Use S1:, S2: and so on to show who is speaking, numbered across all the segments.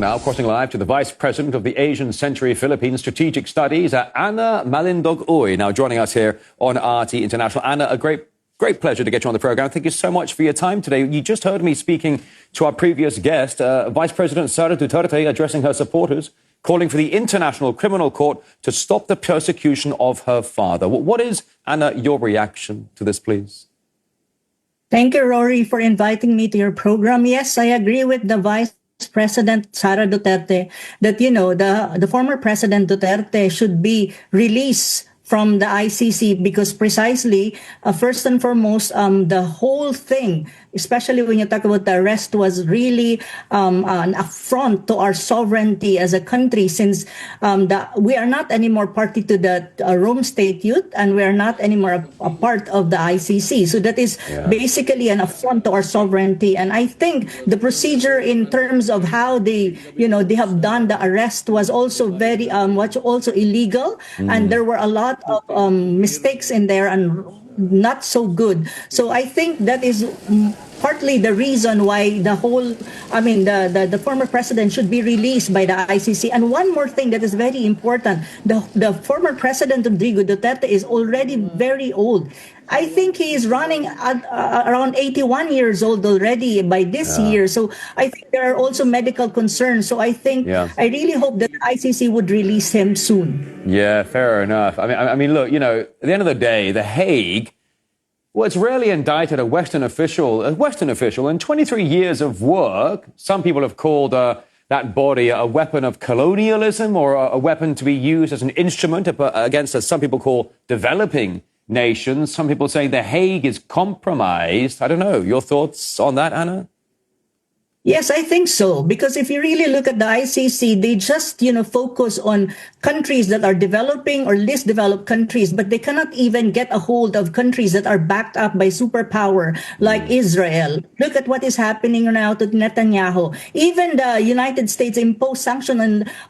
S1: Now crossing live to the Vice President of the Asian Century Philippines Strategic Studies, Anna Malindog-Uy, now joining us here on RT International. Anna, a great pleasure to get you on the program. Thank you so much for your time today. You just heard me speaking to our previous guest, Vice President Sara Duterte, addressing her supporters, calling for the International Criminal Court to stop the persecution of her father. What is, Anna, your reaction to this, please?
S2: Thank you, Rory, for inviting me to your program. Yes, I agree with the Vice President Sara Duterte that, the former President Duterte should be released from the ICC because precisely, first and foremost, the whole thing, especially when you talk about the arrest, was really an affront to our sovereignty as a country, since we are not anymore party to the Rome Statute, and we are not anymore a part of the ICC. So that is basically an affront to our sovereignty. And I think the procedure in terms of how they have done the arrest was also very also illegal, and there were a lot of mistakes in there and not so good. So I think that is partly the reason why the former president should be released by the ICC. And one more thing that is very important, the former president Rodrigo Duterte is already very old. I think he is running at around 81 years old already by this year. So I think there are also medical concerns. So I think I really hope that the ICC would release him soon.
S1: Yeah, fair enough. I mean, look, at the end of the day, The Hague, well, it's rarely indicted a Western official, and 23 years of work. Some people have called that body a weapon of colonialism or a weapon to be used as an instrument against, as some people call, developing nations. Some people say The Hague is compromised. I don't know. Your thoughts on that, Anna?
S2: Yes, I think so. Because if you really look at the ICC, they just, focus on countries that are developing or least developed countries, but they cannot even get a hold of countries that are backed up by superpower like Israel. Look at what is happening now to Netanyahu. Even the United States imposed sanction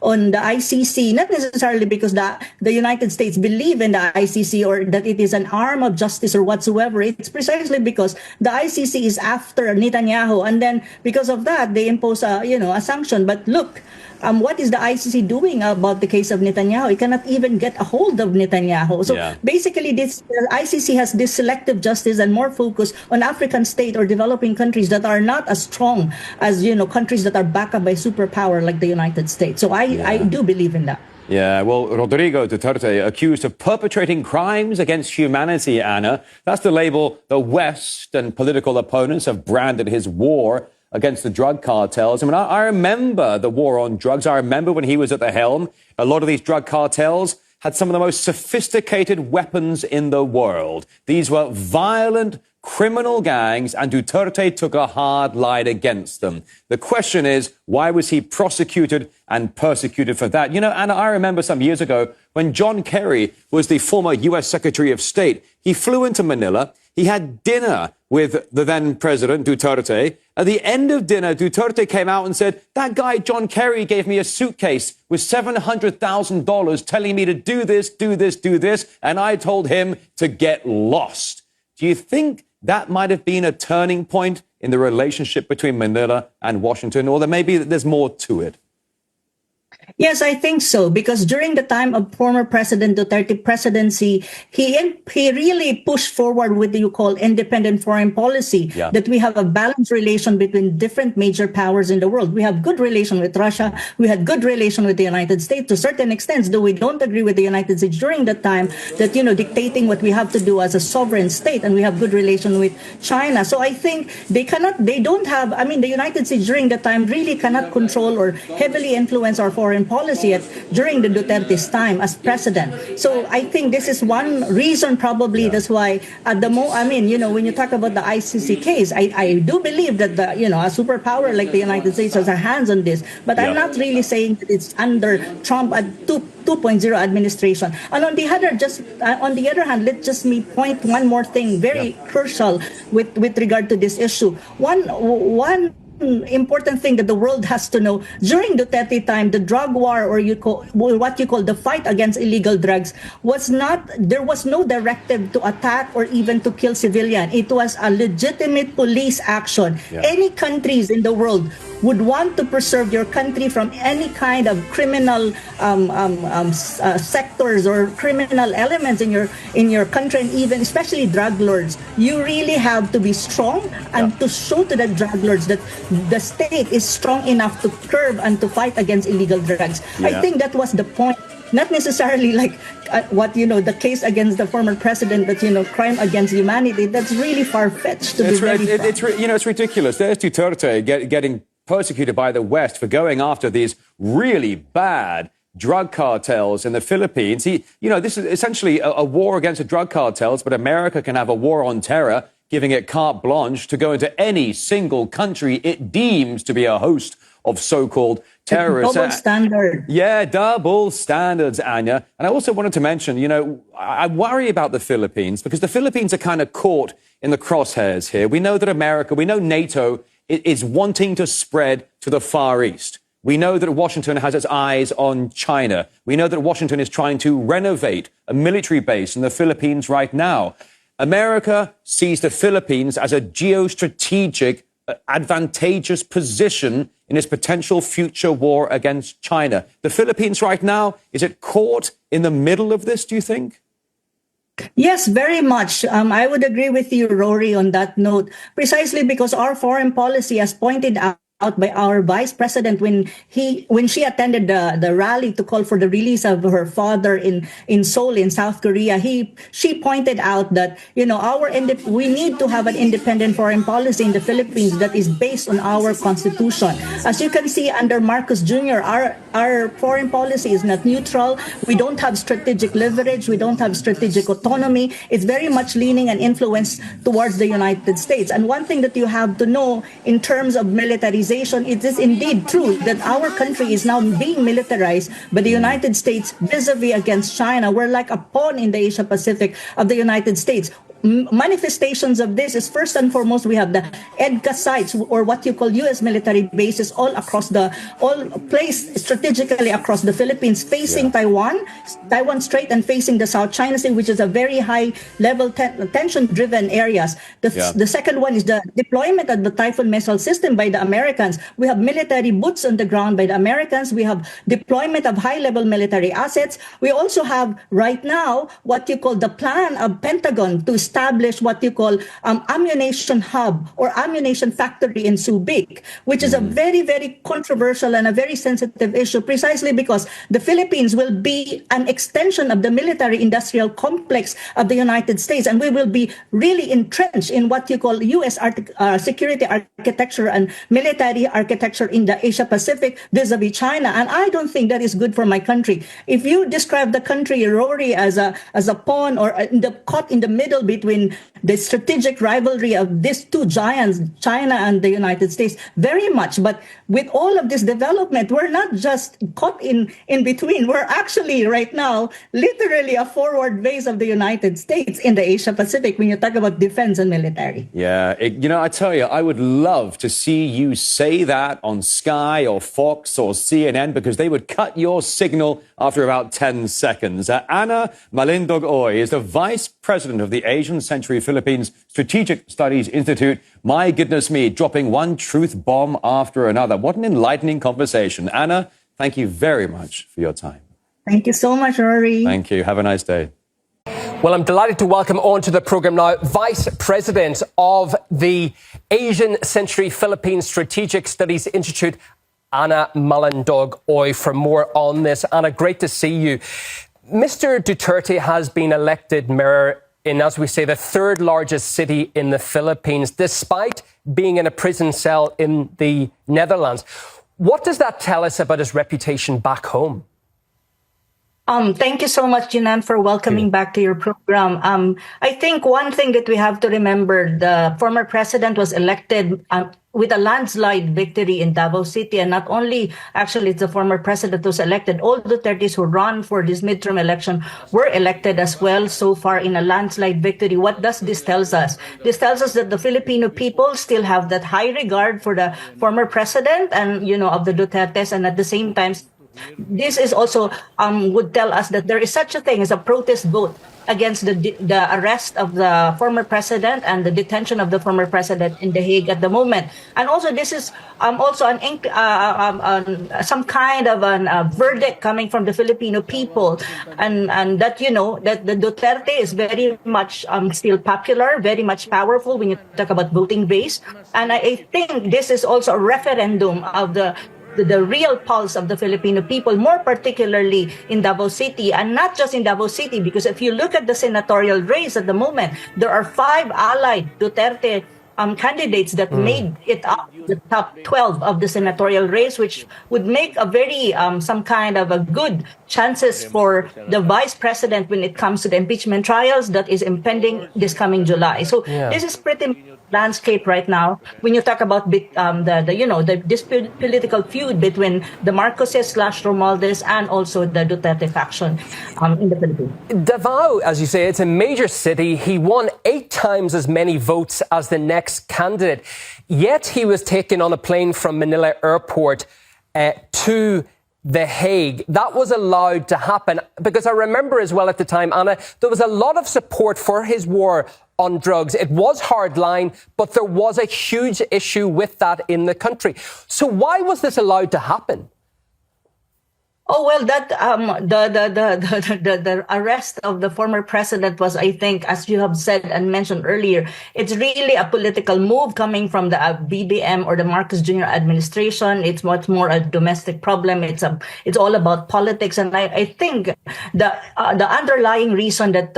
S2: on the ICC, not necessarily because the United States believe in the ICC or that it is an arm of justice or whatsoever. It's precisely because the ICC is after Netanyahu, and then because of that, they impose a sanction. But look, what is the ICC doing about the case of Netanyahu? It cannot even get a hold of Netanyahu. So basically, the ICC has this selective justice and more focus on African state or developing countries that are not as strong as countries that are backed up by superpower like the United States. So I do believe in that.
S1: Yeah, well, Rodrigo Duterte accused of perpetrating crimes against humanity, Anna. That's the label the West and political opponents have branded his war against the drug cartels. I mean, I remember the war on drugs. I remember when he was at the helm. A lot of these drug cartels had some of the most sophisticated weapons in the world. These were violent criminal gangs, and Duterte took a hard line against them. The question is, why was he prosecuted and persecuted for that? Anna, I remember some years ago when John Kerry was the former U.S. Secretary of State. He flew into Manila. He had dinner with the then president, Duterte. At the end of dinner, Duterte came out and said, that guy, John Kerry, gave me a suitcase with $700,000 telling me to do this, do this, do this, and I told him to get lost. Do you think that might have been a turning point in the relationship between Manila and Washington, or maybe there's more to it?
S2: Yes, I think so, because during the time of former President Duterte presidency, he really pushed forward with what you call independent foreign policy, that we have a balanced relation between different major powers in the world. We have good relation with Russia. We had good relation with the United States to certain extents, though we don't agree with the United States during that time that, dictating what we have to do as a sovereign state, and we have good relation with China. So I think the United States during that time really cannot control or heavily influence our foreign policy during the Duterte's time as president. So I think this is one reason probably that's why when you talk about the ICC case, I do believe that a superpower like the United States has a hands on this, but I'm not really saying that it's under Trump at 2.0 administration. And on the other hand, let's just point one more thing very crucial with regard to this issue. One important thing that the world has to know, during Duterte time, the drug war, or what you call the fight against illegal drugs, there was no directive to attack or even to kill civilian. It was a legitimate police action. Any countries in the world would want to preserve your country from any kind of criminal sectors or criminal elements in your country, and even especially drug lords, you really have to be strong and to show to the drug lords that the state is strong enough to curb and to fight against illegal drugs. I think that was the point. Not necessarily like the case against the former president, that, crime against humanity. That's really far-fetched to be very frank.
S1: It's ridiculous. There's Duterte getting persecuted by the West for going after these really bad drug cartels in the Philippines. This is essentially a war against the drug cartels, but America can have a war on terror, giving it carte blanche to go into any single country it deems to be a host of so-called terrorists.
S2: Double standard.
S1: Yeah, double standards, Anya. And I also wanted to mention, I worry about the Philippines because the Philippines are kind of caught in the crosshairs here. We know that America, we know NATO is wanting to spread to the Far East. We know that Washington has its eyes on China. We know that Washington is trying to renovate a military base in the Philippines right now. America sees the Philippines as a geostrategic advantageous position in its potential future war against China. The Philippines right now, is it caught in the middle of this, do you think?
S2: Yes, very much. I would agree with you, Rory, on that note, precisely because our foreign policy, as pointed out by our vice president when she attended the rally to call for the release of her father in Seoul in South Korea, she pointed out that we need to have an independent foreign policy in the Philippines that is based on our constitution. As you can see under Marcos Jr., our foreign policy is not neutral. We don't have strategic leverage. We don't have strategic autonomy. It's very much leaning and influence towards the United States. And one thing that you have to know in terms of militarization, it is indeed true that our country is now being militarized by the United States vis-a-vis against China. We're like a pawn in the Asia Pacific of the United States. Manifestations of this is, first and foremost, we have the EDCA sites, or what you call U.S. military bases, all placed strategically across the Philippines, facing Taiwan Strait and facing the South China Sea, which is a very high level tension-driven areas. The second one is the deployment of the Typhoon missile system by the Americans. We have military boots on the ground by the Americans. We have deployment of high-level military assets. We also have right now what you call the plan of Pentagon to establish what you call ammunition hub or ammunition factory in Subic, which is a very, very controversial and a very sensitive issue, precisely because the Philippines will be an extension of the military-industrial complex of the United States, and we will be really entrenched in what you call U.S. security architecture and military architecture in the Asia-Pacific vis-a-vis China, and I don't think that is good for my country. If you describe the country, Rory, as a pawn or caught in the middle between the strategic rivalry of these two giants, China and the United States, very much. But with all of this development, we're not just caught in between. We're actually right now literally a forward base of the United States in the Asia Pacific when you talk about defense and military.
S1: Yeah, I tell you, I would love to see you say that on Sky or Fox or CNN, because they would cut your signal after about 10 seconds. Anna Malindog-Uy is the vice president of the Asian Century Philippines Strategic Studies Institute. My goodness me, dropping one truth bomb after another. What an enlightening conversation. Anna, thank you very much for your time.
S2: Thank you so much, Rory.
S1: Thank you. Have a nice day.
S3: Well, I'm delighted to welcome onto the programme now Vice President of the Asian Century Philippines Strategic Studies Institute, Anna Malindog-Uy, for more on this. Anna, great to see you. Mr. Duterte has been elected mayor in, as we say, the third largest city in the Philippines, despite being in a prison cell in the Netherlands. What does that tell us about his reputation back home?
S2: Thank you so much, Jinan, for welcoming back to your program. I think one thing that we have to remember, the former president was elected with a landslide victory in Davao City. And not only, actually, it's the former president who was elected, all Dutertes who run for this midterm election were elected as well so far in a landslide victory. What does this tell us? This tells us that the Filipino people still have that high regard for the former president and, of the Dutertes, and at the same time, this is also would tell us that there is such a thing as a protest vote against the arrest of the former president and the detention of the former president in The Hague at the moment. And also this is also some kind of a verdict coming from the Filipino people, and that that the Duterte is very much still popular, very much powerful when you talk about voting base. And I think this is also a referendum of the real pulse of the Filipino people, more particularly in Davao City, and not just in Davao City, because if you look at the senatorial race at the moment, there are 5 allied Duterte candidates that made it up the top 12 of the senatorial race, which would make a very some kind of a good chances for the vice president when it comes to the impeachment trials that is impending this coming July. So this is pretty landscape right now when you talk about the dispute, political feud between the Marcoses / Romualdez and also the Duterte faction in the Philippines.
S3: Davao, as you say, it's a major city. He won 8 times as many votes as the next candidate, yet he was taken on a plane from Manila Airport to The Hague. That was allowed to happen because I remember as well at the time, Anna, there was a lot of support for his war on drugs. It was hardline, but there was a huge issue with that in the country. So why was this allowed to happen?
S2: Oh, well, that the arrest of the former president was, I think, as you have said and mentioned earlier, it's really a political move coming from the BBM or the Marcos Jr. administration. It's much more a domestic problem. It's all about politics, and I think the underlying reason that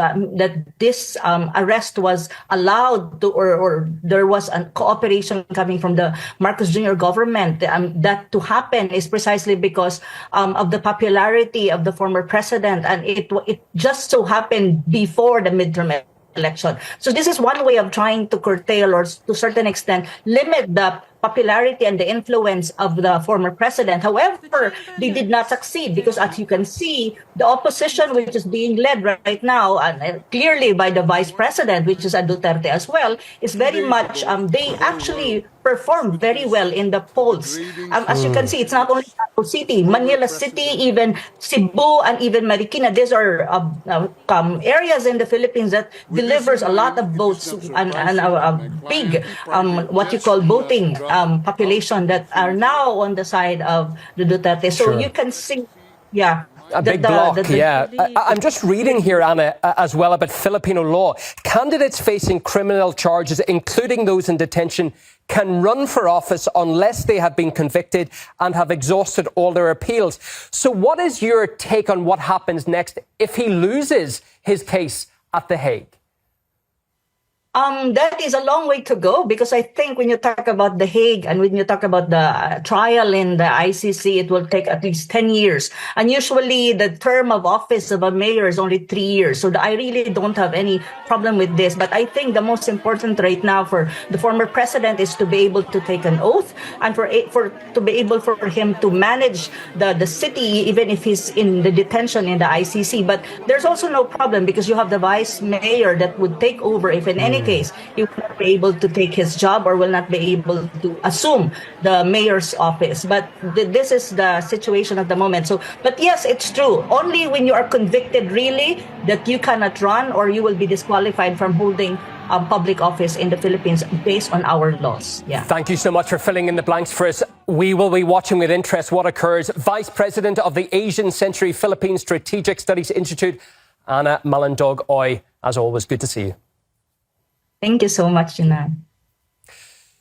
S2: this arrest was allowed to, or there was a cooperation coming from the Marcos Jr. government that to happen is precisely because of the popularity of the former president, and it just so happened before the midterm election. So this is one way of trying to curtail or to a certain extent limit the popularity and the influence of the former president. However, they did not succeed because, as you can see, the opposition, which is being led right now, and clearly by the vice president, which is a Duterte as well, is very much, they actually performed very well in the polls. As you can see, it's not only Davao City, Manila City, even Cebu, and even Marikina. These are areas in the Philippines that delivers a lot of votes and a big, what you call voting population that are now on the side of the Duterte. So you can see,
S3: a big block, I'm just reading here, Anna, as well about Filipino law. Candidates facing criminal charges, including those in detention, can run for office unless they have been convicted and have exhausted all their appeals. So what is your take on what happens next if he loses his case at The Hague?
S2: That is a long way to go, because I think when you talk about The Hague and when you talk about the trial in the ICC, it will take at least 10 years. And usually the term of office of a mayor is only 3 years. So I really don't have any problem with this. But I think the most important right now for the former president is to be able to take an oath and to be able for him to manage the city, even if he's in the detention in the ICC. But there's also no problem because you have the vice mayor that would take over if in any case he will not be able to take his job or will not be able to assume the mayor's office. But this is the situation at the moment. So, but yes, it's true. Only when you are convicted really that you cannot run or you will be disqualified from holding public office in the Philippines based on our laws.
S3: Thank you so much for filling in the blanks for us. We will be watching with interest what occurs. Vice President of the Asian Century Philippine Strategic Studies Institute, Anna Malindog-Uy, as always, good to see you.
S2: Thank you so much, Jinan.